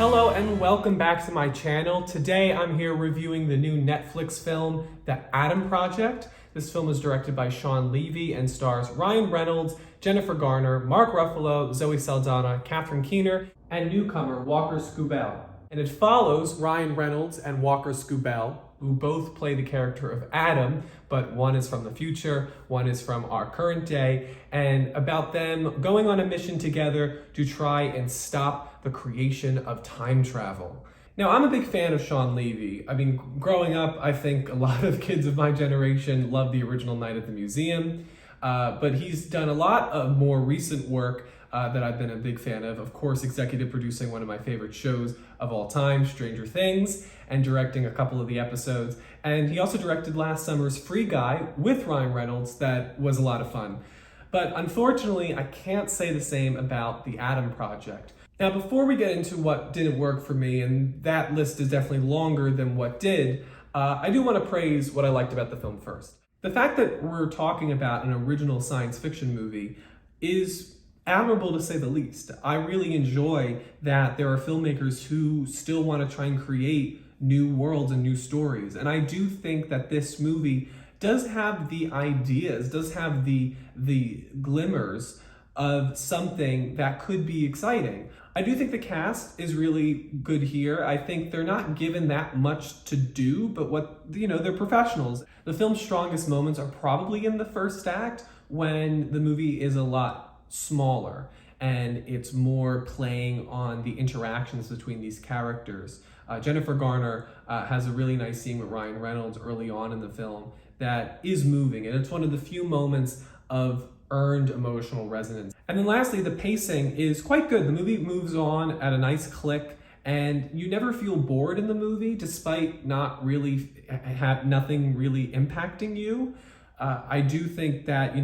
Hello and welcome back to my channel. Today I'm here reviewing the new Netflix film, The Adam Project. This film is directed by Shawn Levy and stars Ryan Reynolds, Jennifer Garner, Mark Ruffalo, Zoe Saldana, Catherine Keener, and newcomer Walker Scobell. And it follows Ryan Reynolds and Walker Scobell, who both play the character of Adam, but one is from the future, one is from our current day, and about them going on a mission together to try and stop the creation of time travel. Now, I'm a big fan of Shawn Levy. I mean, growing up, I think a lot of kids of my generation loved the original Night at the Museum, but he's done a lot of more recent work that I've been a big fan of. Of course, executive producing one of my favorite shows of all time, Stranger Things, and directing a couple of the episodes. And he also directed last summer's Free Guy with Ryan Reynolds that was a lot of fun. But unfortunately, I can't say the same about The Adam Project. Now, before we get into what didn't work for me, and that list is definitely longer than what did, I do want to praise what I liked about the film first. The fact that we're talking about an original science fiction movie is admirable to say the least. I really enjoy that there are filmmakers who still want to try and create new worlds and new stories. And I do think that this movie does have the ideas, does have the glimmers of something that could be exciting. I do think the cast is really good here. I think they're not given that much to do, but they're professionals. The film's strongest moments are probably in the first act when the movie is a lot smaller and it's more playing on the interactions between these characters. Jennifer Garner has a really nice scene with Ryan Reynolds early on in the film that is moving, and it's one of the few moments of earned emotional resonance. And then lastly, the pacing is quite good. The movie moves on at a nice click, and you never feel bored in the movie despite nothing really impacting you. I do think that,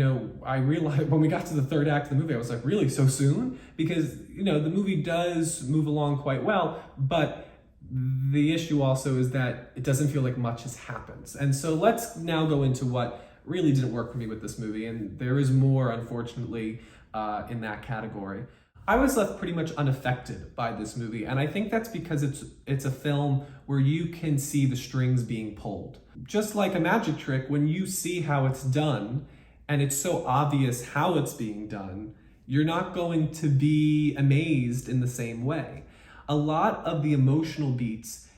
I realized when we got to the third act of the movie, I was like, really, so soon? Because, the movie does move along quite well, but the issue also is that it doesn't feel like much has happened. And so let's now go into what really didn't work for me with this movie, and there is more, unfortunately, in that category. I was left pretty much unaffected by this movie, and I think that's because it's a film where you can see the strings being pulled. Just like a magic trick, when you see how it's done, and it's so obvious how it's being done, you're not going to be amazed in the same way. A lot of the emotional beats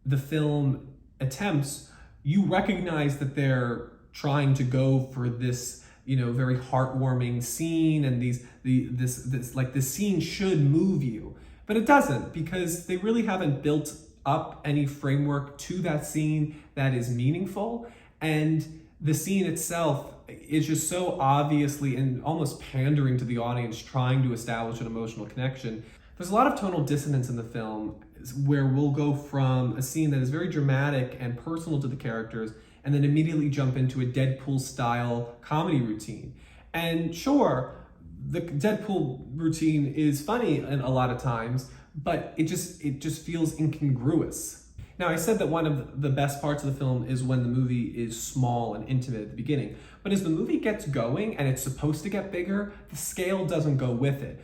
the film attempts, you recognize that they're trying to go for this very heartwarming scene, and this scene should move you, but it doesn't, because they really haven't built up any framework to that scene that is meaningful, and the scene itself is just so obviously and almost pandering to the audience, trying to establish an emotional connection. There's a lot of tonal dissonance in the film where we'll go from a scene that is very dramatic and personal to the characters and then immediately jump into a Deadpool-style comedy routine. And sure, the Deadpool routine is funny a lot of times, but it just feels incongruous. Now, I said that one of the best parts of the film is when the movie is small and intimate at the beginning, but as the movie gets going and it's supposed to get bigger, the scale doesn't go with it.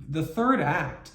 The third act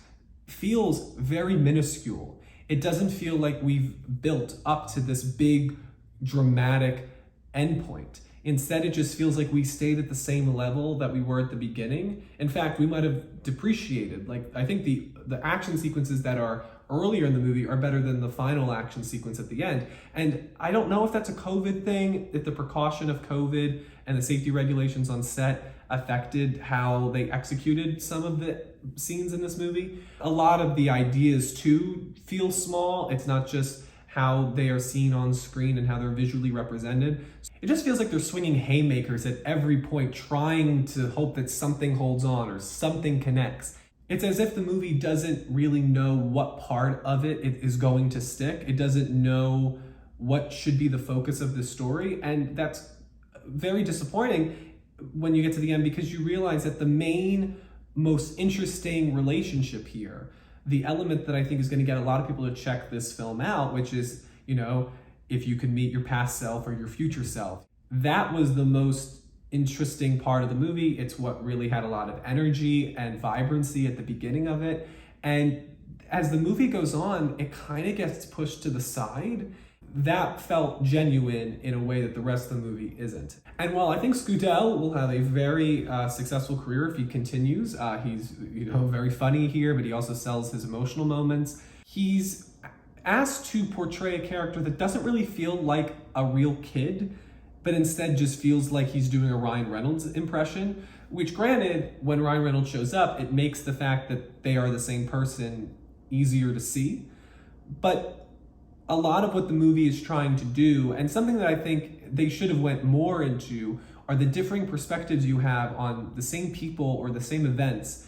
feels very minuscule. It doesn't feel like we've built up to this big, dramatic endpoint. Instead, it just feels like we stayed at the same level that we were at the beginning. In fact, we might have depreciated. I think the action sequences that are earlier in the movie are better than the final action sequence at the end. And I don't know if that's a COVID thing, if the precaution of COVID and the safety regulations on set affected how they executed some of the scenes in this movie. A lot of the ideas too feel small. It's not just how they are seen on screen and how they're visually represented. It just feels like they're swinging haymakers at every point, trying to hope that something holds on or something connects. It's as if the movie doesn't really know what part of it is going to stick. It doesn't know what should be the focus of the story, and that's very disappointing when you get to the end, because you realize that the main, most interesting relationship here, the element that I think is going to get a lot of people to check this film out, which is, if you could meet your past self or your future self. That was the most interesting part of the movie. It's what really had a lot of energy and vibrancy at the beginning of it. And As the movie goes on, it kind of gets pushed to the side. That felt genuine in a way that the rest of the movie isn't. And while I think Scudell will have a very successful career if he continues, he's very funny here, but he also sells his emotional moments. He's asked to portray a character that doesn't really feel like a real kid, but instead just feels like he's doing a Ryan Reynolds impression, which granted, when Ryan Reynolds shows up, it makes the fact that they are the same person easier to see. But a lot of what the movie is trying to do, and something that I think they should have went more into, are the differing perspectives you have on the same people or the same events,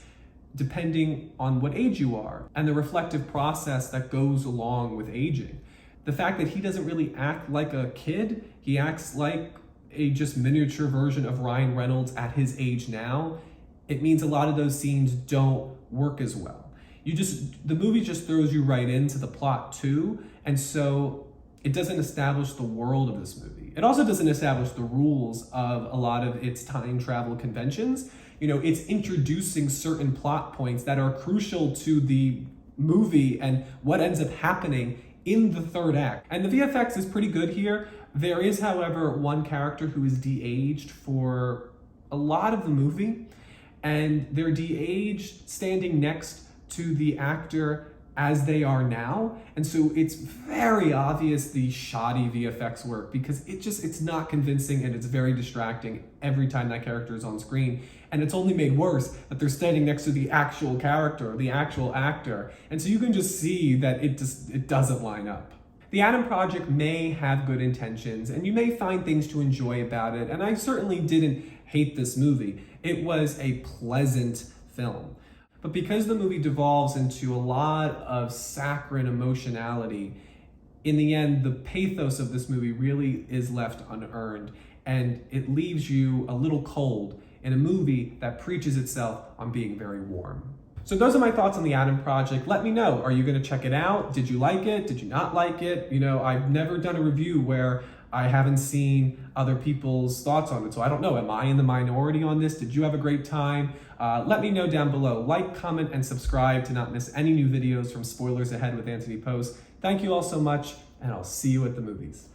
depending on what age you are, and the reflective process that goes along with aging. The fact that he doesn't really act like a kid, he acts like a just miniature version of Ryan Reynolds at his age now, it means a lot of those scenes don't work as well. The movie just throws you right into the plot too, and so it doesn't establish the world of this movie. It also doesn't establish the rules of a lot of its time travel conventions. It's introducing certain plot points that are crucial to the movie and what ends up happening in the third act. And the VFX is pretty good here. There is, however, one character who is de-aged for a lot of the movie, and they're de-aged standing next to the actor as they are now. And so it's very obvious the shoddy VFX work, because it's not convincing, and it's very distracting every time that character is on screen. And it's only made worse that they're standing next to the actual character, the actual actor. And so you can just see that it doesn't line up. The Adam Project may have good intentions, and you may find things to enjoy about it. And I certainly didn't hate this movie. It was a pleasant film. But because the movie devolves into a lot of saccharine emotionality, in the end, the pathos of this movie really is left unearned, and it leaves you a little cold in a movie that preaches itself on being very warm. So those are my thoughts on the Adam Project. Let me know, are you gonna check it out? Did you like it? Did you not like it? I've never done a review where I haven't seen other people's thoughts on it. So I don't know, am I in the minority on this? Did you have a great time? Let me know down below. Like, comment, and subscribe to not miss any new videos from Spoilers Ahead with Anthony Post. Thank you all so much, and I'll see you at the movies.